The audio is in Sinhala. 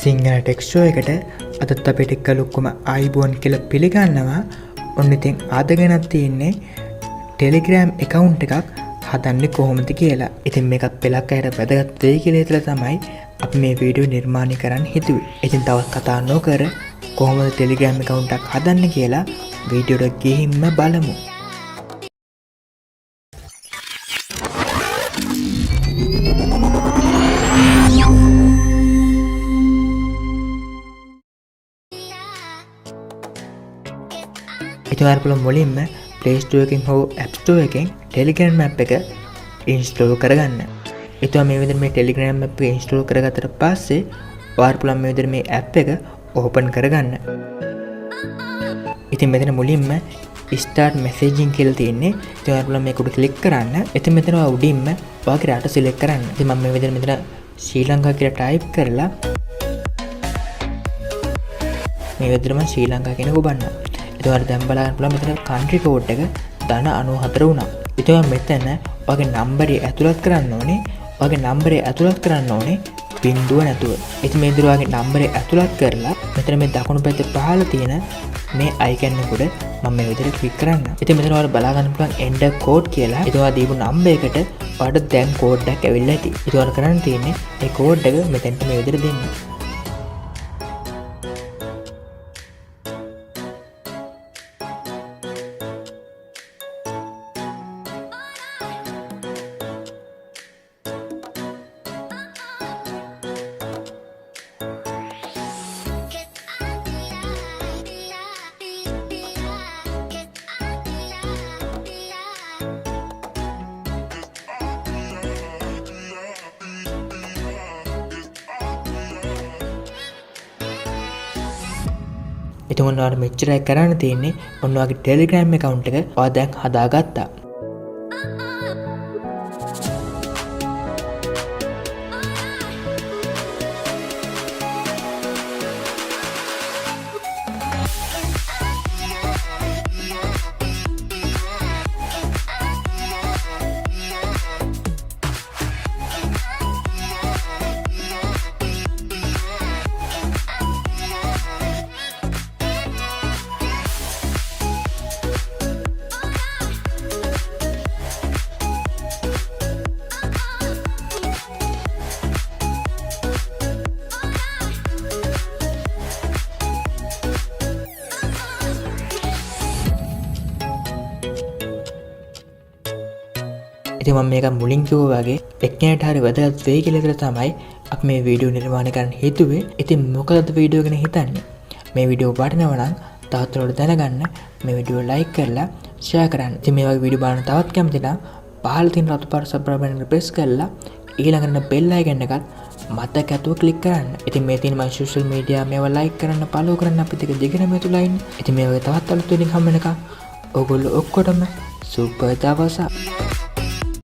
සිංහල ටෙක්ස්ටෝ එකට අදත් අපිට එක්කලොක්කොම ආයිබෝන් කියලා පිළිගන්නවා. ඔන්න ඉතින් අද ගැනත් තියෙන්නේ ටෙලිග්‍රෑම් account එකක් හදන්නේ කොහොමද කියලා. ඉතින් මේකත් පෙළක් අයට වැදගත් වෙයි කියලා හිතලා තමයි අපි මේ වීඩියෝ නිර්මාණය කරන්න හිතුවේ. ඉතින් තවත් කතා නොකර කොහොමද ටෙලිග්‍රෑම් account එකක් හදන්නේ කියලා වීඩියෝට ගිහින්ම බලමු. ඉතින් ඔයාලා මුලින්ම Play Store එකෙන් හෝ App Store එකෙන් Telegram app එක install කරගන්න. ඉතින් මේ විදිහට මේ Telegram app එක install කරගත්තට පස්සේ ඔයාලා මේ විදිහට මේ app එක open කරගන්න. ඉතින් මෙතන මුලින්ම start messaging කියලා තියෙන්නේ. ඉතින් ඔයාලා මේක උඩ click කරන්න. ඉතින් මෙතන උඩින්ම ඔයාගේ රට select කරන්න. ඉතින් මම මේ විදිහට මෙතන ශ්‍රී ලංකා කියලා type කරලා මේ විදිහටම ශ්‍රී ලංකා කියන ගොබන්නවා. ඉතින් දැන් බලන්න පුළුවන් මෙතන country code එක ධන 94 වුණා. ඉතින් මෙතන ඔයාගේ නම්බරේ ඇතුළත් කරන්න ඕනේ. ඔයාගේ නම්බරේ ඇතුළත් කරන්න ඕනේ බිංදුව නැතුව. ඉතින් මේ විදිහට ඔයාගේ නම්බරේ ඇතුළත් කරලා මෙතන මේ දකුණු පැත්තේ පහළ තියෙන මේ icon එක උඩ මම මේ විදිහට click කරන්න. ඉතින් මෙතන ඔයාලා බලා ගන්න පුළුවන් enter code කියලා. ඉතින් ඔයා දීපු නම්බර් එකට ඔයාලට දැන් code එකක් ඇවිල්ලා ඇති. ඉතින් ඔයාලා කරන්න තියෙන්නේ මේ code එක මෙතනට මේ විදිහට දෙන්න. ඉතින් ඔයාලා මෙච්චරයි කරන්න තියෙන්නේ. ඔන්න ඔයාගේ Telegram account එක ඔයා දැන් හදාගත්තා. ඉතින් මම මේක මුලින් කිව්වා වගේ එක්කෙනාට හරි වැදගත් වෙයි කියලා හිතලා තමයි අපි මේ වීඩියෝ නිර්මාණය කරන්න හේතුවේ. ඉතින් මොකද වීඩියෝ ගැන හිතන්නේ? මේ වීඩියෝ වටිනවා නම් තවත් උඩට දැනගන්න මේ වීඩියෝ like කරලා share කරන්න. ඉතින් මේ වගේ වීඩියෝ බලන්න තවත් කැමති නම් පහළ තියෙන රතු පාට subscribe button එක press කරලා ඊළඟට bell icon එකත් මතක ඇතුව click කරන්න. ඉතින් මේ තියෙන my social media මේවා like කරන්න, follow කරන්න අපිත් එක දිගටම ඇතුළයි ඉන්න. ඉතින් මේ වගේ තවත් අලුත් වෙනින් හම්බ වෙනකම් ඔයගොල්ලෝ ඔක්කොටම සුබ දවසක්.